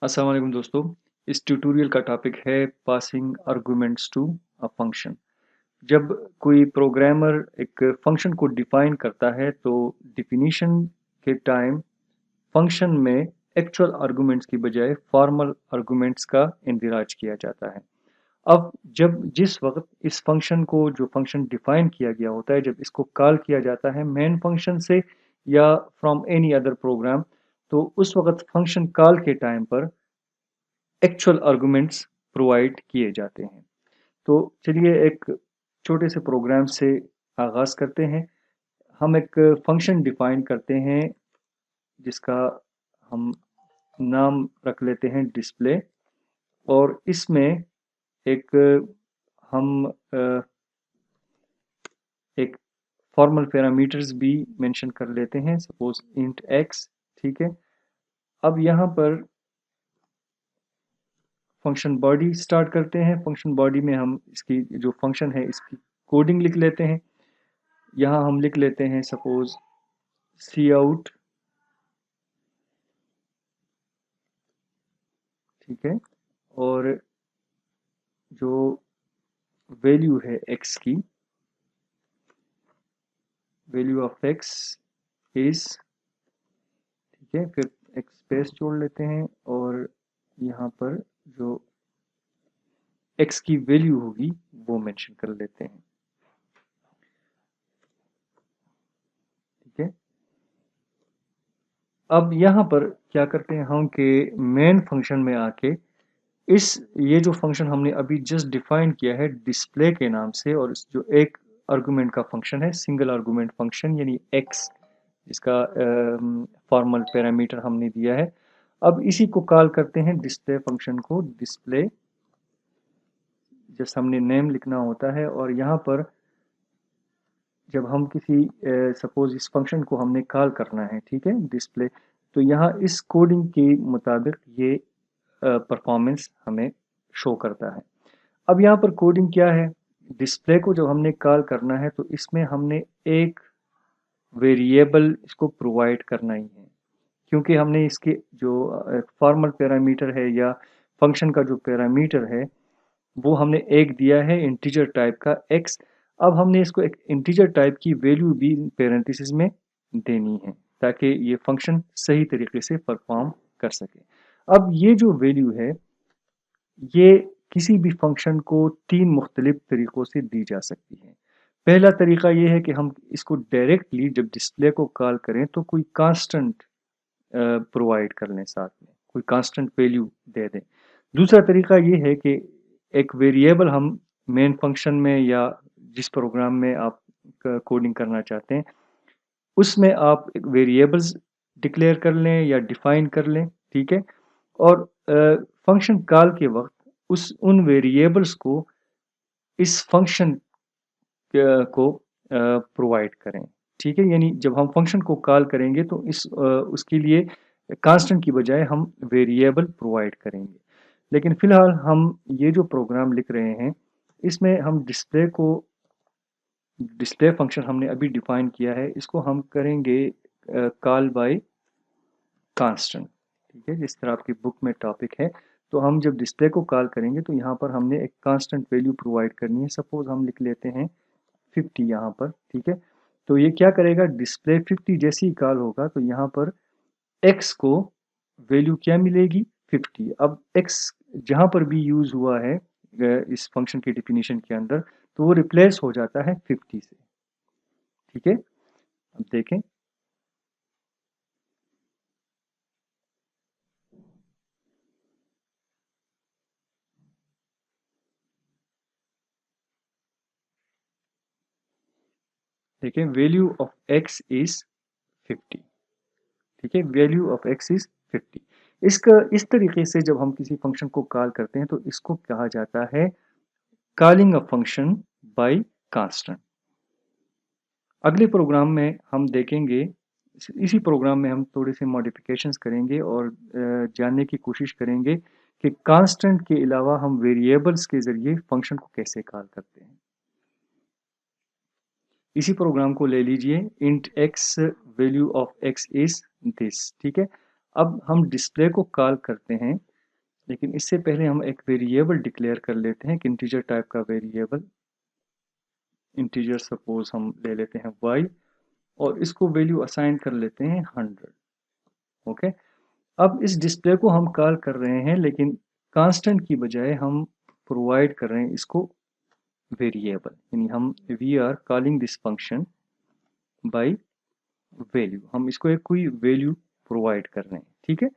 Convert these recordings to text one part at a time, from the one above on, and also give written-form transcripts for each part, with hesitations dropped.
अस्सलाम वालेकुम दोस्तों। इस ट्यूटोरियल का टॉपिक है passing arguments to a function. जब कोई प्रोग्रामर एक फंक्शन को डिफाइन करता है तो डिफिनीशन के टाइम फंक्शन में एक्चुअल आर्गुमेंट्स की बजाय फॉर्मल आर्गुमेंट्स का इंदिराज किया जाता है। अब जब जिस वक्त इस फंक्शन को जो फंक्शन डिफाइन किया गया होता है, जब इसको कॉल किया जाता है मेन फंक्शन से या फ्रॉम एनी अदर प्रोग्राम, तो उस वक्त फंक्शन कॉल के टाइम पर एक्चुअल आर्गुमेंट्स प्रोवाइड किए जाते हैं। तो चलिए एक छोटे से प्रोग्राम से आगाज करते हैं। हम एक फंक्शन डिफाइन करते हैं जिसका हम नाम रख लेते हैं डिस्प्ले, और इसमें एक हम एक फॉर्मल पैरामीटर्स भी मेंशन कर लेते हैं, सपोज इंट एक्स। ठीक है, अब यहाँ पर फंक्शन बॉडी स्टार्ट करते हैं। फंक्शन बॉडी में हम इसकी जो फंक्शन है इसकी कोडिंग लिख लेते हैं। यहाँ हम लिख लेते हैं सपोज सी आउट। ठीक है, और जो वैल्यू है एक्स की, वैल्यू ऑफ एक्स इज, ठीक है, फिर एक स्पेस जोड़ लेते हैं और यहाँ पर जो एक्स की वैल्यू होगी वो मेंशन कर लेते हैं। ठीक है, अब यहाँ पर क्या करते हैं हम कि मेन फंक्शन में आके इस ये जो फंक्शन हमने अभी जस्ट डिफाइन किया है डिस्प्ले के नाम से, और इस जो एक आर्गुमेंट का फंक्शन है सिंगल आर्गुमेंट फंक्शन यानी एक्स, जिसका फॉर्मल पैरामीटर हमने दिया है, अब इसी को कॉल करते हैं डिस्प्ले फंक्शन को। डिस्प्ले जस्ट हमने नेम लिखना होता है, और यहाँ पर जब हम किसी सपोज इस फंक्शन को हमने कॉल करना है, ठीक है, डिस्प्ले, तो यहाँ इस कोडिंग के मुताबिक ये परफॉर्मेंस हमें शो करता है। अब यहाँ पर कोडिंग क्या है, डिस्प्ले को जब हमने कॉल करना है तो इसमें हमने एक वेरिएबल इसको प्रोवाइड करना ही है, क्योंकि हमने इसके जो फॉर्मल पैरामीटर है या फंक्शन का जो पैरामीटर है वो हमने एक दिया है इंटीजर टाइप का एक्स। अब हमने इसको एक इंटीजर टाइप की वैल्यू भी पैरेंथेसिस में देनी है ताकि ये फंक्शन सही तरीके से परफॉर्म कर सके। अब ये जो वैल्यू है ये किसी भी फंक्शन को तीन मुख्तलिफ तरीकों से दी जा सकती है। पहला तरीका ये है कि हम इसको डायरेक्टली जब डिस्प्ले को कॉल करें तो कोई कांस्टेंट प्रोवाइड कर लें, साथ में कोई कांस्टेंट वैल्यू दे दें। दूसरा तरीका ये है कि एक वेरिएबल हम मेन फंक्शन में या जिस प्रोग्राम में आप कोडिंग करना चाहते हैं उसमें आप एक वेरिएबल्स डिक्लेयर कर लें या डिफाइन कर लें। ठीक है, और फंक्शन कॉल के वक्त उस उन वेरिएबल्स को इस फंक्शन को प्रोवाइड करें। ठीक है, यानी जब हम फंक्शन को कॉल करेंगे तो उसके लिए कांस्टेंट की बजाय हम वेरिएबल प्रोवाइड करेंगे। लेकिन फिलहाल हम ये जो प्रोग्राम लिख रहे हैं इसमें हम डिस्प्ले फंक्शन हमने अभी डिफाइन किया है, इसको हम करेंगे कॉल बाय कांस्टेंट। ठीक है, जिस तरह आपकी बुक में टॉपिक है, तो हम जब डिस्प्ले को कॉल करेंगे तो यहाँ पर हमने एक कांस्टेंट वैल्यू प्रोवाइड करनी है। सपोज हम लिख लेते हैं 50 यहाँ पर। ठीक है, तो ये क्या करेगा, डिस्प्ले 50 जैसे ही कॉल होगा तो यहाँ पर x को वैल्यू क्या मिलेगी, 50। अब x जहाँ पर भी यूज हुआ है इस फंक्शन के डिफिनीशन के अंदर, तो वो रिप्लेस हो जाता है 50 से। ठीक है, अब देखें, देखें वैल्यू ऑफ x इज 50। ठीक है, वैल्यू ऑफ x इज 50। इसका इस तरीके से जब हम किसी फंक्शन को कॉल करते हैं तो इसको कहा जाता है calling a function by constant. अगले प्रोग्राम में हम देखेंगे, इसी प्रोग्राम में हम थोड़े से मॉडिफिकेशंस करेंगे और जानने की कोशिश करेंगे कि कांस्टेंट के अलावा हम वेरिएबल्स के जरिए फंक्शन को कैसे कॉल करते हैं। इसी प्रोग्राम को ले लीजिए, int x value of x is this. ठीक है, अब हम डिस्प्ले को कॉल करते हैं लेकिन इससे पहले हम एक वेरिएबल डिक्लेयर कर लेते हैं, एक इंटीजर टाइप का वेरिएबल। इंटीजर सपोज हम ले लेते हैं y, और इसको वैल्यू असाइन कर लेते हैं 100। ओके, अब इस डिस्प्ले को हम कॉल कर रहे हैं, लेकिन कांस्टेंट की बजाय हम प्रोवाइड कर रहे हैं इसको वेरिएबल, यानी हम we are calling this function by value. हम इसको एक कोई वैल्यू प्रोवाइड कर रहे हैं, ठीक है।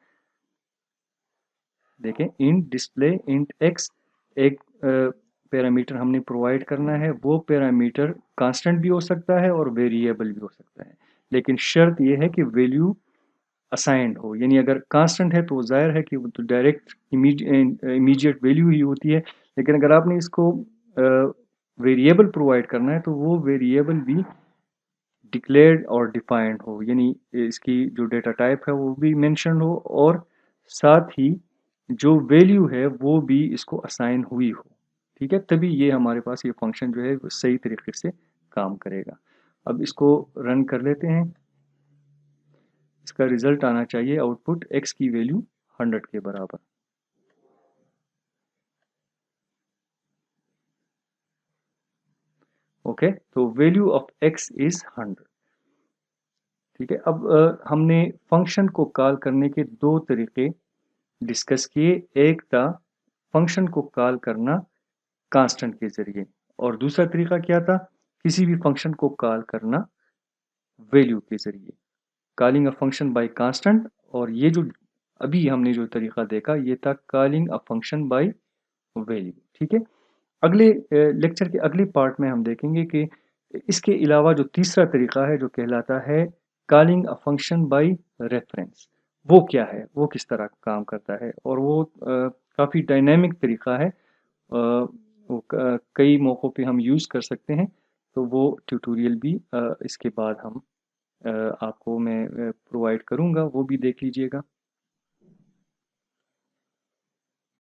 देखें, इंट डिस्प्ले इंट एक्स, एक पैरामीटर हमने प्रोवाइड करना है। वो पैरामीटर कांस्टेंट भी हो सकता है और वेरिएबल भी हो सकता है, लेकिन शर्त यह है कि वैल्यू असाइंड हो। यानी अगर कांस्टेंट है तो जाहिर है कि वो तो डायरेक्ट इमीडिएट वैल्यू ही होती है, लेकिन अगर आपने इसको वेरिएबल प्रोवाइड करना है तो वो वेरिएबल भी डिक्लेयर्ड और डिफाइंड हो, यानी इसकी जो डेटा टाइप है वो भी मेंशन हो, और साथ ही जो वैल्यू है वो भी इसको असाइन हुई हो, ठीक है। तभी ये हमारे पास ये फंक्शन जो है वो सही तरीके से काम करेगा। अब इसको रन कर लेते हैं। इसका रिजल्ट आना चाहिए आउटपुट x की वैल्यू 100 के बराबर। ओके, तो वैल्यू ऑफ x इज 100। ठीक है, अब हमने फंक्शन को कॉल करने के दो तरीके डिस्कस किए। एक था फंक्शन को कॉल करना कांस्टेंट के जरिए, और दूसरा तरीका क्या था, किसी भी फंक्शन को कॉल करना वैल्यू के जरिए, calling a function by constant. और ये जो अभी हमने जो तरीका देखा ये था calling a function by value, ठीक है। अगले लेक्चर के अगले पार्ट में हम देखेंगे कि इसके अलावा जो तीसरा तरीका है जो कहलाता है calling a function by reference, वो क्या है, वो किस तरह काम करता है, और वो काफ़ी डायनेमिक तरीका है। वो कई मौक़ों पे हम यूज़ कर सकते हैं। तो वो ट्यूटोरियल भी इसके बाद हम आपको मैं प्रोवाइड करूँगा, वो भी देख लीजिएगा।